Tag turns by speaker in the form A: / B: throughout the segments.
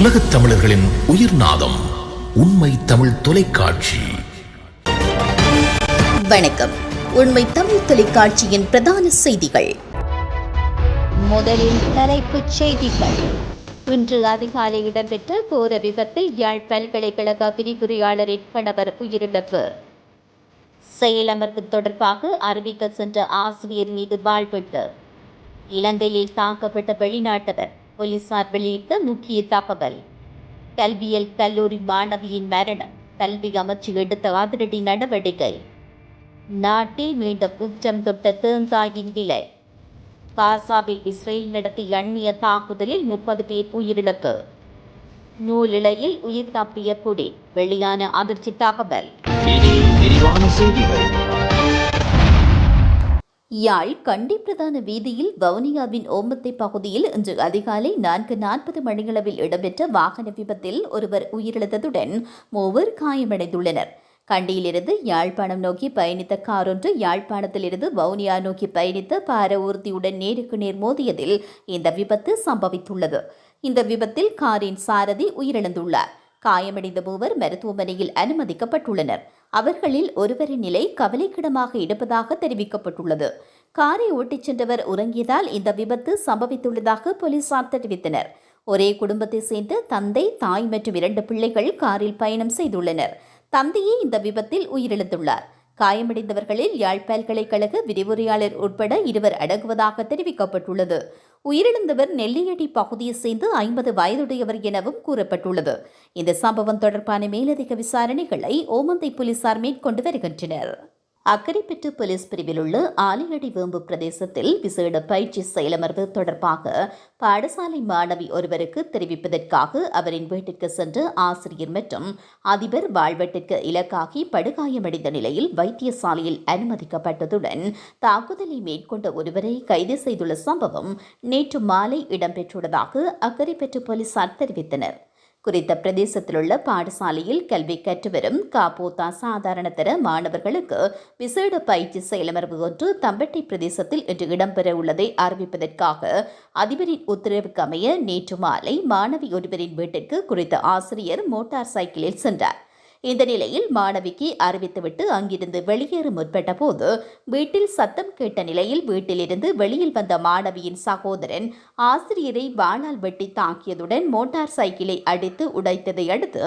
A: உலகத் தமிழர்களின் உயிர்நாதம் உண்மை தமிழ் தொலைக்காட்சி.
B: வணக்கம். உண்மை தமிழ் தொலைக்காட்சியின் பிரதான செய்திகள்.
C: முதலில் தலைப்புச் செய்திகள். இன்று அதிகாலை இடம்பெற்ற கோர விபத்தில் யாழ் பல்கலைக்கழக விரிவுரையாளரின் கணவர் உயிரிழப்பு. செயலமர்வு தொடர்பாக அறிவிக்க சென்ற ஆசிரியர் மீது வாழ்வெட்டு. இலங்கையில் தாக்கப்பட்ட வெளிநாட்டவர் போலீசார் வெளியிட்ட முக்கிய தகவல். கல்வியல் கல்லூரி மாணவியின் மரணம். கல்வி அமைச்சு எடுத்த அதிரடி நடவடிக்கை. நாட்டில் மீண்டும் உச்சம் தொட்ட தேங்காயின் விலை. காசாவில் இஸ்ரேல் நடத்திய அந்நிய தாக்குதலில் 30 பேர் உயிரிழப்பு. நூலிழையில் உயிர் தப்பிய குடி. வெளியான அதிர்ச்சி தகவல்.
B: யாழ் கண்டி பிரதான வீதியில் வவுனியாவின் ஓமத்தை பகுதியில் இன்று அதிகாலை 4:40 மணியளவில் இடம்பெற்ற வாகன விபத்தில் ஒருவர் உயிரிழந்ததுடன் 3 காயமடைந்துள்ளனர். கண்டியிலிருந்து யாழ்ப்பாணம் நோக்கி பயணித்த கார் ஒன்று யாழ்ப்பாணத்திலிருந்து வவுனியா நோக்கி பயணித்த பார ஊர்தியுடன் நேருக்கு நேர் மோதியதில் இந்த விபத்து சம்பவித்துள்ளது. இந்த விபத்தில் காரின் சாரதி உயிரிழந்துள்ளார். காயமடைந்த 3 மருத்துவமனையில் அனுமதிக்கப்பட்டுள்ளனர். அவர்களில் ஒருவரின் நிலை கவலைக்கிடமாக இருப்பதாக தெரிவிக்கப்பட்டுள்ளது. காரை ஓட்டிச் சென்றவர் உறங்கியதால் இந்த விபத்து சம்பவித்துள்ளதாக போலீசார் தெரிவித்தனர். ஒரே குடும்பத்தை சேர்ந்த தந்தை, தாய் மற்றும் 2 பிள்ளைகள் காரில் பயணம் செய்துள்ளனர். தந்தையே இந்த விபத்தில் உயிரிழந்துள்ளார். காயமடைந்தவர்களில் யாழ் பல்கலைக்கழக விரிவுரையாளர் உட்பட 2 அடங்குவதாக தெரிவிக்கப்பட்டுள்ளது. உயிரிழந்தவர் நெல்லியடி பகுதியைச் சேர்ந்து 50 வயதுடையவர் எனவும் கூறப்பட்டுள்ளது. இந்த சம்பவம் தொடர்பான மேலதிக விசாரணைகளை ஓமந்தை போலீசார் மேற்கொண்டு வருகின்றனர். அக்கரைப்பற்று போலீஸ் பிரிவில் உள்ள ஆலையடி வேம்பு பிரதேசத்தில் விசேட பயிற்சி செயலமர்வு தொடர்பாக பாடசாலை மாணவி ஒருவருக்கு தெரிவிப்பதற்காக அவரின் வீட்டிற்கு சென்ற ஆசிரியர் மற்றும் அதிபர் வாழ்வெட்டிற்கு இலக்காகி படுகாயமடைந்த நிலையில் வைத்தியசாலையில் அனுமதிக்கப்பட்டதுடன் தாக்குதலை மேற்கொண்ட ஒருவரை கைது செய்துள்ள சம்பவம் நேற்று மாலை இடம்பெற்றுள்ளதாக அக்கரைப்பற்று போலீசார் தெரிவித்தனர். குறித்த பிரதேசத்தில் உள்ள பாடசாலையில் கல்வி கற்று வரும் காப்போத்தா சாதாரணதர மாணவர்களுக்கு விசேட பயிற்சி செயலமர்வு ஒன்று தம்பட்டை பிரதேசத்தில் இன்று இடம்பெற உள்ளதை அறிவிப்பதற்காக அதிபரின் உத்தரவுக்கு அமைய நேற்று மாலை மாணவி ஒருவரின் வீட்டிற்கு குறித்த ஆசிரியர் மோட்டார் சைக்கிளில் சென்றார். இந்த நிலையில் மாணவிக்கு அறிவித்துவிட்டு அங்கிருந்து வெளியேற முற்பட்ட போது வீட்டில் சத்தம் கேட்ட நிலையில் வீட்டிலிருந்து வெளியில் வந்த மாணவியின் சகோதரன் ஆசிரியரை வாளால் வெட்டி தாக்கியதுடன் மோட்டார் சைக்கிளை அடித்து உடைத்ததை அடுத்து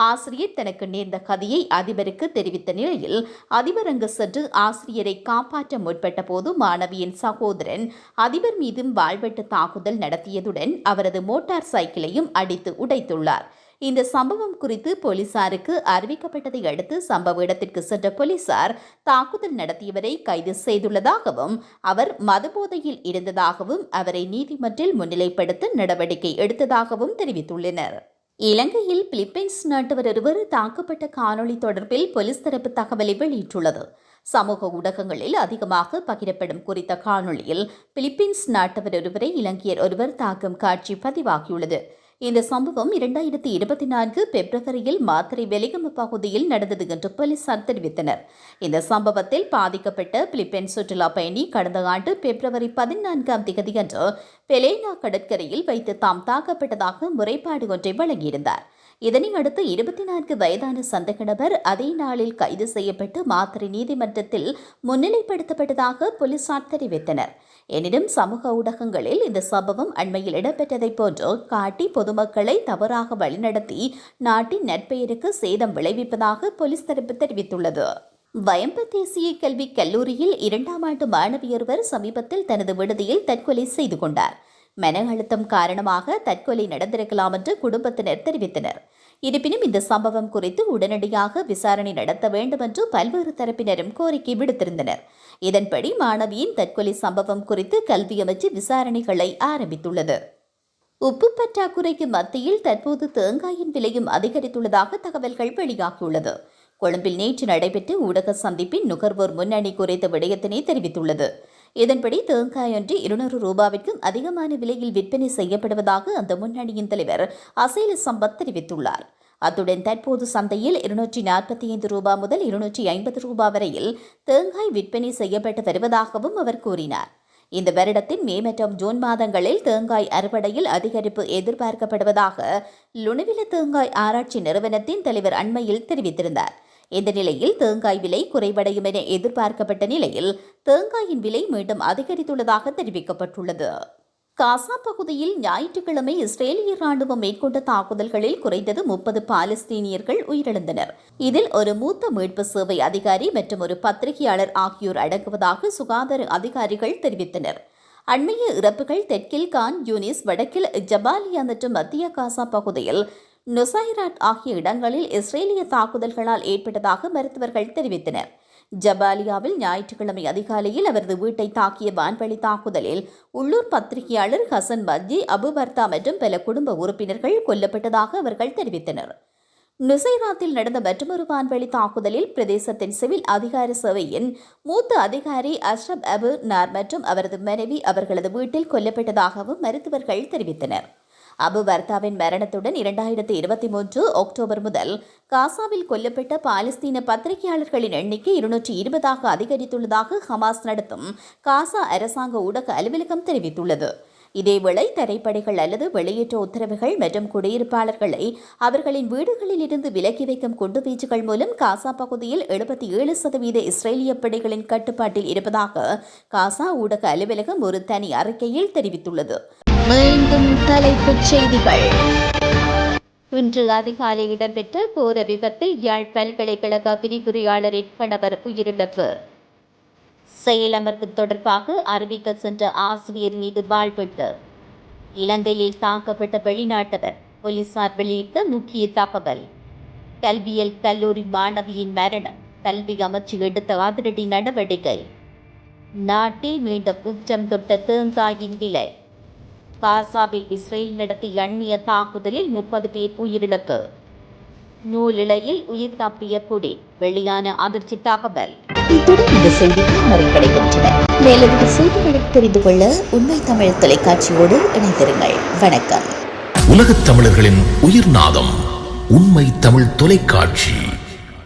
B: ஆசிரியர் தனக்கு நேர்ந்த கதையை அதிபருக்கு தெரிவித்த நிலையில் அதிபர் அங்கு சென்று ஆசிரியரை காப்பாற்ற முற்பட்ட போது மாணவியின் சகோதரன் அதிபர் மீதும் வாள்வெட்டு தாக்குதல் நடத்தியதுடன் அவரது மோட்டார் சைக்கிளையும் அடித்து உடைத்துள்ளார். இந்த சம்பவம் குறித்து போலீசாருக்கு அறிவிக்கப்பட்டதை அடுத்து சம்பவ இடத்திற்கு சென்ற போலீசார் தாக்குதல் நடத்தியவரை கைது செய்துள்ளதாகவும் அவர் மதுபோதையில் இருந்ததாகவும் அவரை நீதிமன்றில் முன்னிலைப்படுத்த நடவடிக்கை எடுத்ததாகவும் தெரிவித்துள்ளனர். இலங்கையில் பிலிப்பைன்ஸ் நாட்டவர் ஒருவர் தாக்கப்பட்ட காணொளி தொடர்பில் போலீஸ் தரப்பு தகவலை வெளியிட்டுள்ளது. சமூக ஊடகங்களில் அதிகமாக பகிரப்படும் குறித்த காணொளியில் பிலிப்பைன்ஸ் நாட்டவர் ஒருவரை இலங்கையர் ஒருவர் தாக்கும் காட்சி பதிவாகியுள்ளது. இந்த சம்பவம் 2024 பிப்ரவரியில் மாத்தறை வெலிகம பகுதியில் நடந்தது என்று போலீசார் தெரிவித்தனர். இந்த சம்பவத்தில் பாதிக்கப்பட்ட பிலிப்பைன்ஸ் சுற்றுலா பயணி கடந்த ஆண்டு பிப்ரவரி 14ஆம் தேதியன்று பெலேனா கடற்கரையில் வைத்து தாம் தாக்கப்பட்டதாக முறைப்பாடு ஒன்றை வழங்கியிருந்தார். இதனை அடுத்து 24 வயதான சந்தேக நபர் அதே நாளில் கைது செய்யப்பட்டு மாத்தறை நீதிமன்றத்தில் முன்னிலைப்படுத்தப்பட்டதாக போலீசார் தெரிவித்தனர். எனினும் சமூக ஊடகங்களில் இந்த சம்பவம் அண்மையில் இடம்பெற்றதைப் போன்று காட்டி பொதுமக்களை தவறாக வழிநடத்தி நாட்டின் நற்பெயருக்கு சேதம் விளைவிப்பதாக போலீஸ் தரப்பு தெரிவித்துள்ளது. வயம்பு தேசிய கல்வி கல்லூரியில் 2ஆம் ஆண்டு மாணவியொருவர் சமீபத்தில் தனது விடுதியில் தற்கொலை செய்து கொண்டார். மன அழுத்தம் காரணமாக தற்கொலை நடந்திருக்கலாம் என்று குடும்பத்தினர் தெரிவித்தனர். இருப்பினும் இந்த சம்பவம் குறித்து உடனடியாக விசாரணை நடத்த வேண்டும் என்று பல்வேறு தரப்பினரும் கோரிக்கை விடுத்திருந்தனர். இதன்படி மாணவியின் தற்கொலை சம்பவம் குறித்து கல்வி அமைச்சு விசாரணைகளை ஆரம்பித்துள்ளது. உப்பு பற்றாக்குறைக்கு மத்தியில் தற்போது தேங்காயின் விலையும் அதிகரித்துள்ளதாக தகவல்கள் வெளியாகியுள்ளது. கொழும்பில் நேற்று நடைபெற்ற ஊடக சந்திப்பின் நுகர்வோர் முன்னணி குறித்த விடயத்தினை தெரிவித்துள்ளது. இதன்படி தேங்காய் ஒன்று 200 ரூபாவிற்கும் அதிகமான விலையில் விற்பனை செய்யப்படுவதாக அந்த முன்னணியின் தலைவர் அசேல சம்பத் தெரிவித்துள்ளார். அத்துடன் தற்போது சந்தையில் 245 ரூபாய் முதல் 250 ரூபாய் வரையில் தேங்காய் விற்பனை செய்யப்பட்டு வருவதாகவும் அவர் கூறினார். இந்த வருடத்தின் மே மற்றும் ஜூன் மாதங்களில் தேங்காய் அறுவடையில் அதிகரிப்பு எதிர்பார்க்கப்படுவதாக லுணுவில தேங்காய் ஆராய்ச்சி நிறுவனத்தின் தலைவர் அண்மையில் தெரிவித்திருந்தார். இந்த நிலையில் தேங்காய் விலை குறைவடையும் என எதிர்பார்க்கப்பட்ட நிலையில் தேங்காயின் விலை மீண்டும் அதிகரித்துள்ளதாக தெரிவிக்கப்பட்டுள்ளது. காசா பகுதியில் ஞாயிற்றுக்கிழமை இஸ்ரேலிய ராணுவம் மேற்கொண்ட தாக்குதல்களில் குறைந்தது 30 பாலஸ்தீனியர்கள் உயிரிழந்தனர். இதில் ஒரு மூத்த மீட்பு சேவை அதிகாரி மற்றும் ஒரு பத்திரிகையாளர் ஆகியோர் அடங்குவதாக சுகாதார அதிகாரிகள் தெரிவித்தனர். அண்மைய இறப்புகள் தெற்கில் கான் யூனிஸ், வடக்கில் ஜபாலியா மற்றும் மத்திய காசா பகுதியில் நுசைராட் ஆகிய இடங்களில் இஸ்ரேலிய தாக்குதல்களால் ஏற்பட்டதாக மருத்துவர்கள் தெரிவித்தனர். ஜபாலியாவில் ஞாயிற்றுக்கிழமை அதிகாலையில் அவரது வீட்டை தாக்கிய வான்வழி தாக்குதலில் உள்ளூர் பத்திரிகையாளர் ஹசன் மஜ்ஜி, அபு பர்தா மற்றும் பல குடும்ப உறுப்பினர்கள் கொல்லப்பட்டதாக அவர்கள் தெரிவித்தனர். நுசைராத்தில் நடந்த மற்றொரு வான்வழி தாக்குதலில் பிரதேசத்தின் சிவில் அதிகார சேவையின் மூத்த அதிகாரி அஷ்ரப் அபு நார் மற்றும் அவரது மனைவி அவர்களது வீட்டில் கொல்லப்பட்டதாகவும் மருத்துவர்கள் தெரிவித்தனர். அபு பர்தாவின் மரணத்துடன் 2023 அக்டோபர் முதல் காசாவில் கொல்லப்பட்ட பாலஸ்தீன பத்திரிகையாளர்களின் எண்ணிக்கை 220ஆக அதிகரித்துள்ளதாக ஹமாஸ் நடத்தும் காசா அரசாங்க ஊடக அலுவலகம் தெரிவித்துள்ளது. இதேவேளை தரைப்படைகள் அல்லது வெளியேற்ற உத்தரவுகள் மற்றும் குடியிருப்பாளர்களை அவர்களின் வீடுகளில் இருந்து விலக்கி வைக்கும் குண்டுவீச்சுகள் மூலம் காசா பகுதியில் 77% இஸ்ரேலிய படைகளின் கட்டுப்பாட்டில் இருப்பதாக காசா ஊடக அலுவலகம் ஒரு தனி அறிக்கையில் தெரிவித்துள்ளது.
C: மீண்டும் தலைப்புச் செய்திகள். இன்று அதிகாலை இடம்பெற்ற கோர விபத்தில் யாழ் பல்கலைக்கழக விரிவுரையாளரின் கணவர் உயிரிழப்பு. செயலமர்வு தொடர்பாக அறிவிக்க சென்ற ஆசிரியர் மீது வாழ்வெட்டு. இலங்கையில் தாக்கப்பட்ட வெளிநாட்டவர், போலீசார் வெளியிட்ட முக்கிய தகவல். கல்வியல் கல்லூரி மாணவியின் மரணம், கல்வி அமைச்சு எடுத்த அதிரடி நடவடிக்கை. நாட்டில் மீண்டும் உச்சம் தொட்ட தேங்காயின் விலை. காசாவில் இஸ்ரேல் நடத்திய அந்நிய தாக்குதலில் 30 பேர் உயிரிழப்பு. நூலிழையில் உயிர் தப்பிய குடி, வெளியான அதிர்ச்சி தகவல்.
B: இத்துடன் இந்த செய்திகள் நிறைவடைகின்றன. மேலும் இந்த செய்திகளை தெரிந்து கொள்ள உண்மை தமிழ் தொலைக்காட்சியோடு இணைந்திருங்கள். வணக்கம்.
A: உலகத் தமிழர்களின் உயிர்நாதம் உண்மை தமிழ் தொலைக்காட்சி.